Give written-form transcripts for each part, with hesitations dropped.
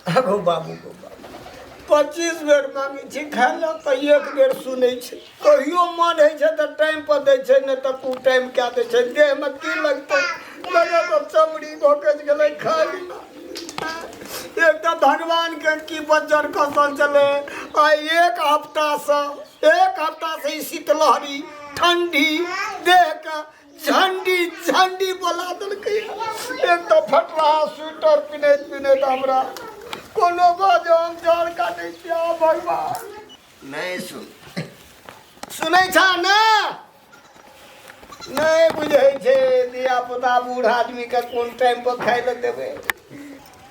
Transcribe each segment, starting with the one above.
आगो बाबू को 25 बेर मांगे छी खाए ला तो एक बेर सुनै छै कहियो मन है छै तो टाइम पर दै छै न तो कु टाइम क्या दै छै देह में की लगतै लगे तो चमड़ी भोकज गेलै खा ली एक तो भगवान के की बजर खसल चले आ एक हफ्ता से शीतलहरी ठंडी देह का झंडी बोला दिलकै एक तो फटला स्वेटर पिनैत हमरा कोनो बाजो हम जड़ काटे छिया भगवान नहीं सुनै छा ना नहीं बुझै छै दिया पुता बूढ़ आदमी के कोन टाइम पर खाय ले देबै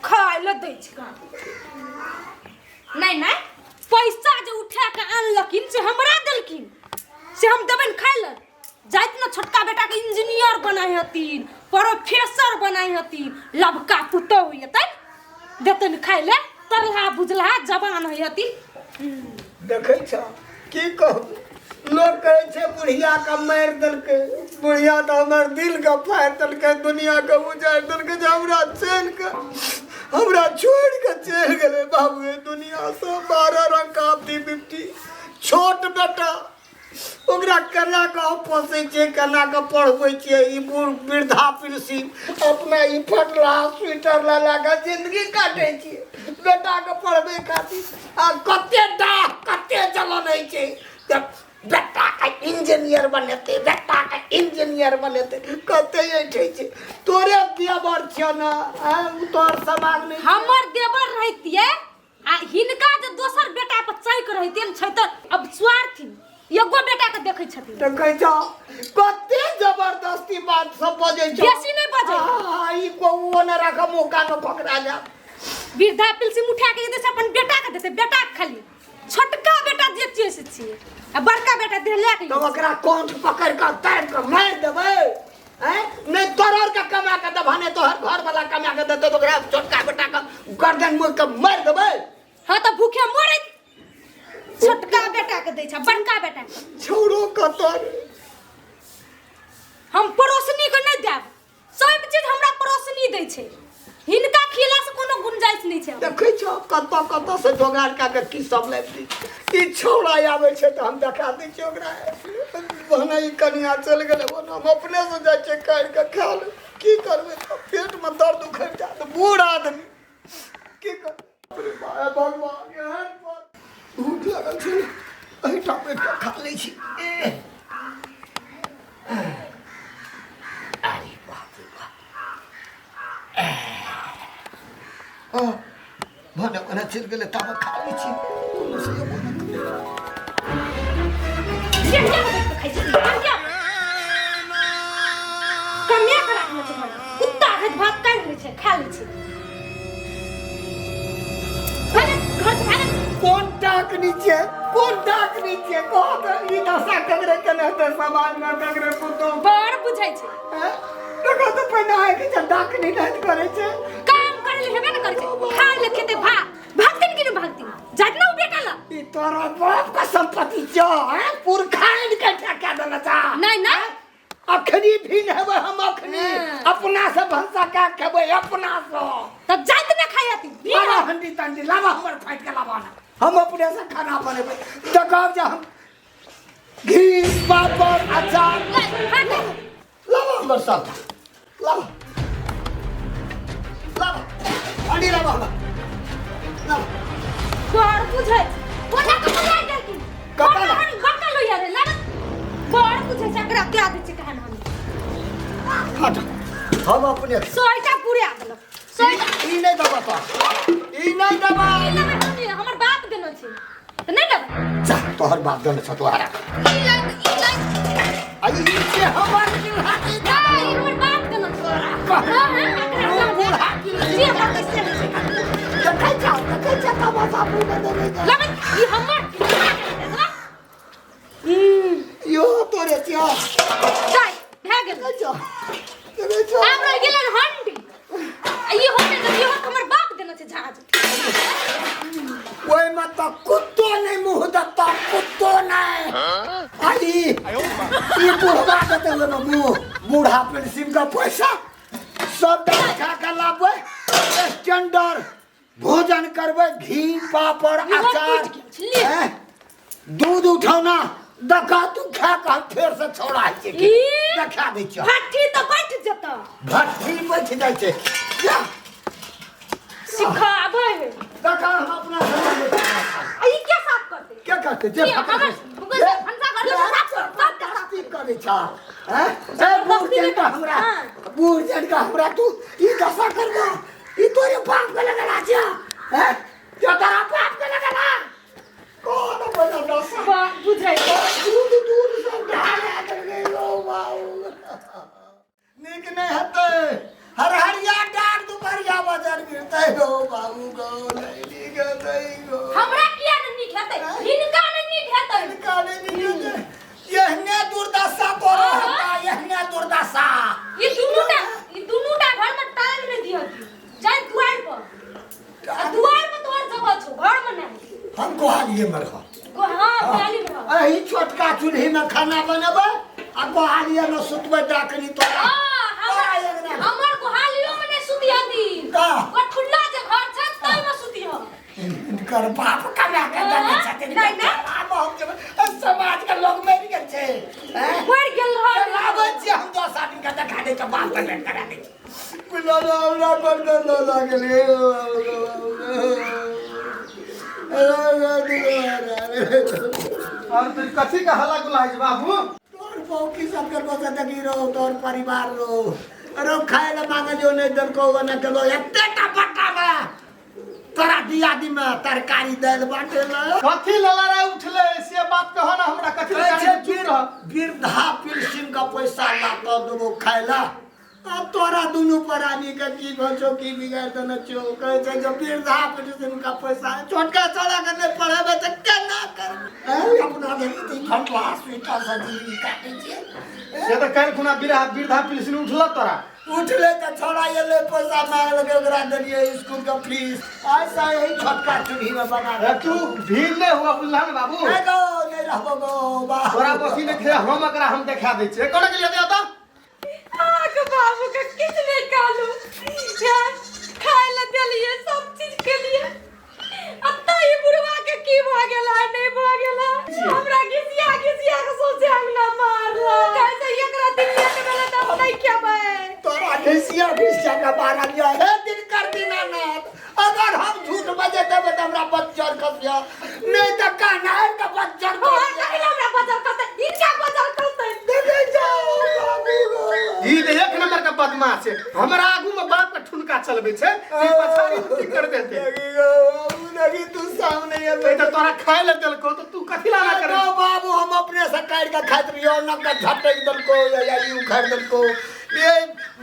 खाय ले दै छै नहीं पैसा जे उठा के आनलखिन से हमरा देलखिन से हम देबन खाय ले जाइत न छोटका बेटा के इंजीनियर बनाई हथिन प्रोफेसर बनाई हथिन लबका पुतो होयतै देतन खाय ले तरला बुझला जवान होयथिन देखै छ की कहू लोग कहे छे बुढ़िया का मार देलकै बुढ़िया तो हमर दिल का फाड़ देलकै दुनिया के उजाड़ देलकै जे हमरा छोड़ के चल गेलै बाबू दुनिया से 12 रंग का बिपटी छोट बेटा ओकरा केना के पोसै छै केना के पढ़बै छै ई बूढ़ वृद्धा पेंशन अपना ई फटला स्वेटर ला के जिंदगी काटै छै बेटा के पढ़बै खातिर आ कते जलन है छै बेटा के इंजीनियर बनेते कते ऐठै छै तोरे देवर छ ना तोर समाज में हमर देवर रहतिए आ हिनका जे दोसर बेटा पर चैक रहतिन छै त अब स्वार्थी एगो बेटा के देखै छथिन त कहै छ कते जबरदस्ती बात सब बजै छ बेसी नै बजै ई को न राख मौका न पकड़ा जा वृद्धा पेंशन उठा के देते अपन बेटा के देते बेटा के खाली छोटका बेटा जे चीज छै आ बड़का बेटा दे ले के तो ओकरा कोंठ पकड़ के तार के मार देबै हैं नहीं तोरर के कमा के दभाने तोहर घर वाला कमा के देते तो ओकरा छोटका बेटा के गर्दन मुड़ के मार देबै हां त भूखे मरै छोटका बेटा के दै छ बड़का बेटा छोड़ो कतर हम परोसनी के नै देब सब चीज हमरा परोसनी दै छै हिनका खिला से कोनो गुंजाइश नै छै देखै छ कत से जोगाड़ का की सब लाइब्रेरी ई छोड़ा आबै छै त हम देखा दै छी ओकरा बहना ई कनिया चल गेलै हम अपने से जाय छै काट के खा ले की करबै पेट में दर्द उखड़ जा त बूढ़ आदमी की कर अरे भगवान एहन पर भूख लागल छै एही टापे के खा लै छी अरे बाप रे बाप भने चल गेलै तब खा लै छी कोनो से कमे करा के कुत्ता के भात काट लै छै खा लै छै भने घर से भागे कोन टाक नीचे कह ई दशा कगरे केने त समाज में कगरे पुतो बड़ बुझाइ छै हैं देखो तो पहिने है कि डाक नहीं डाट करे छै काम करे ले हेबे न करे छै खा ले खेते भागतिन कि न भागतिन जातना उ बेटा ला ई तोरा बाप का संपत्ति छ हैं पुरखाइन के ठका देना चा नहीं अखनी भी हेबे हम अखनी अपना से भंसा का खेबे अपना से तब जाइत न खायती लावा हंडी तंडी लावा हमर फाइट के लावा ना हम अपने से खाना बनेबै देखब जे हम घी पापड़ अचार लावा हमर सब लावा हंडी लावा बड़ बुझै कोना के बुझाइ जाइ की कतल बकल होइया रे ला बड़ बुझै सकरा क्या दै छै कहन हम हट हम अपने सोइटा पूरे आ गेल सोइटा ई नहीं दबा तो ई नहीं दबा हमर बाप देनो छै त नहीं दबा जा तोहर बाप देनो छ तोहरा आई से हमर दिल हाथी नहीं हमर बाप देनो छै हां ये बात कैसे देखै छ तब बाप ने देबै लगे ई हमर यो तोरे छिया जाय भाग गेल देखै छ हमरा गेलन हंडी ई होते हमर बाप देनो छै जहाज ओए मत कुत्तो नहीं मुंह दत्ता कुत्तो नहीं खाली ये बुढ़वा देते हुए मुंह बूढ़ा पेंशन का पैसा सब खा के लाबे स्टैंडर्ड भोजन करबै घी पापड़ अचार दूध उठौना दका तू खा के फेर से छोड़ा छै देखा दै छ भट्ठी त बैठ जता भट्ठी बैठ जाइ छै जा सिखाबे दका हम अपना ई क्या साफ करते क्या करते जे भंसा कर करे छ हैं बूढ़ जन का हमरा तू ई दशा करबो ई तोरे बाप के लगला छ हैं जो तोरा बाप के लगला कौन बना दशा बाप बुझाई दूर सब डाले कर गयो बाऊ नीक नहीं हते हर हरिया डाक दुपहरिया बाजार गिरते हो बाबू गो नहीं गई गो हमरा किया नहीं खेते इनका नहीं खेते इनका नहीं खेते यहने दुर्दशा तो रहता यहने दुर्दशा ये दुनुटा घर में टाइम नहीं दियो जाय दुआर पर तोर जगह छो घर में नहीं हम गोहालिए में रह हां गोहाली में एही छोटका चूल्ही में खाना बनबे आ गोहालिए में सुतबे डाकनी तोरा हमर गोहालियो में नहीं सुतिया दी का ओ खुला जे घर छ तई में सुतियो इनकर बाप कमा के देने छथिन नहीं समाज के लोग मेरी गेल छे मर गेल रह लागे छी हम 10 आदमी के देखा दे के बाप पे करा दे बुला हमरा पर न लागले और तू कथी का हल्ला गुलाज बाबू तोर पौकी सब के बस दगी रो तोर परिवार रो अरे खाए ला मांगे जो नहीं दल को ना चलो एते टा बट्टा में तोरा दिया दी में तरकारी दाल बाटे ला कथी ललरा उठले से बात कहो ना हमरा कथी लगा चुप रह वृद्धा पेंशन का पैसा ला तो देबो खाए ला आ तोरा दुनु परानी के की भछो की बिगाड़ देना चो कहे छै जो वृद्धा पेंशन का पैसा छोटका छोड़ा के नहीं पढ़ाबे त केना कर अपना देखती फटवा स्वीटा सजी काटे छै से तो काल खुना वृद्धा पेंशन उठला तोरा उठले त छोड़ा ये ले पैसा मांग लगे ओकरा दलिए स्कूल का फीस ऐसा यही छोटका चूल्ही में बना ए तू भीड़ नहीं हुआ बुल्ला ना बाबू नहीं गो नहीं रहबो गो बा तोरा बसी में खे हम एकरा हम देखा दै छै कोना के लिए दे आग बाबू का कितने कालू यार खाए ला दिलिए सब चीज के लिए अत्ता ये बुढ़वा के की भ गेला नहीं भ गेला हमरा घिसिया के सोचे हमला मारला कैसे एकरा दिलिया के बेला त नहीं खेबै तोरा घिसिया का बारा लिया है दिन कर दिना नाथ अगर हम झूठ बजे तब हमरा बच्चर खसिया नहीं त कहना है का बच्चर हमरा बजल करते इनका बजल करते देखे जाओ बाबू ई एक नंबर का बदमाश है हमरा आगू में बाप का ठुनका चलबे छै ई पछाड़ी उठी कर देते नहीं तू सामने ये ए त तोरा खाए ले देलको तो तू कथी ला ना करे बाबू हम अपने से काट के खात रहियो न का झटक दलको या यू उखाड़ दलको ये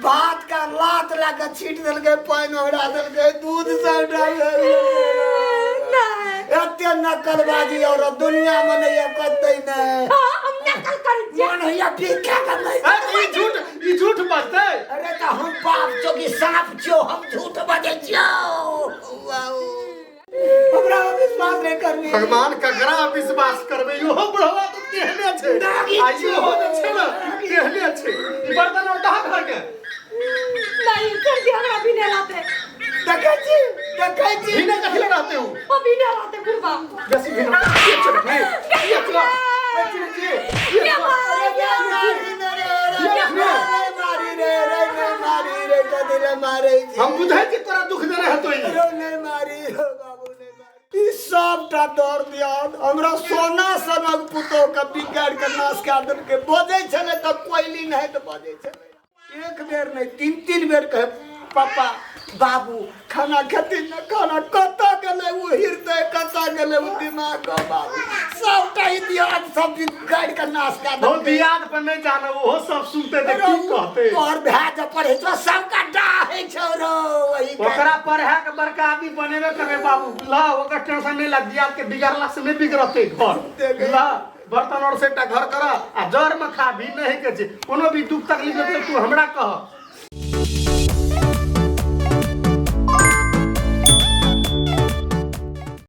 भात का लात लगा छीट दलके पानी ओढ़ा दलके दूध सब डाल एते नकलबाजी और दुनिया में नहीं करते न हम नकल कर मन या पीका कर नहीं ई झूठ बजते अरे तो हम बाप जो कि सांप जो हम झूठ बजे जाओ वाओ हमरा विश्वास नहीं करनी भगवान ककरा विश्वास करबे यो बुढ़वा तो केहने छै आइयो हो छै ना केहने छै ई बर्तन उठा घर के नहीं कर दिया हमरा भी नहीं लाते देखै छी बिना कथी लगाते हो ओ भी नहीं लाते बुढ़वा जैसे बिना ये चल भाई ये चला ये मारे हम बुझाई कि तोरा दुख देने हतो ई नहीं मारी बाबू नहीं मारी ई सबटा दौड़ दिया हमरा सोना सनक पुतो के बिगाड़ के नाश कर दल के बजे छले त कोइली नहीं त बजे छले एक बेर नहीं तीन तीन बेर कहे पापा बाबू खाना खती न खाना कता गले वो हृदय कता गले वो दिमाग का बाबू सबटा इतिहास सब बिगाड़ के नाश कर बहुत याद पर नहीं जाना वो सब सुनते थे की कहते और भाई जब पढ़े तो सबका डाहे छोरो वही ओकरा पढ़ा के बड़का आदमी बनेबे करे बाबू ला ओकर टेंशन नहीं ला दिया के बिगड़ला से नहीं बिगड़ते घर ला बर्तन और सेटा घर करा आ जर में खा भी नहीं के कोनो भी दुख तकलीफ तू हमरा कह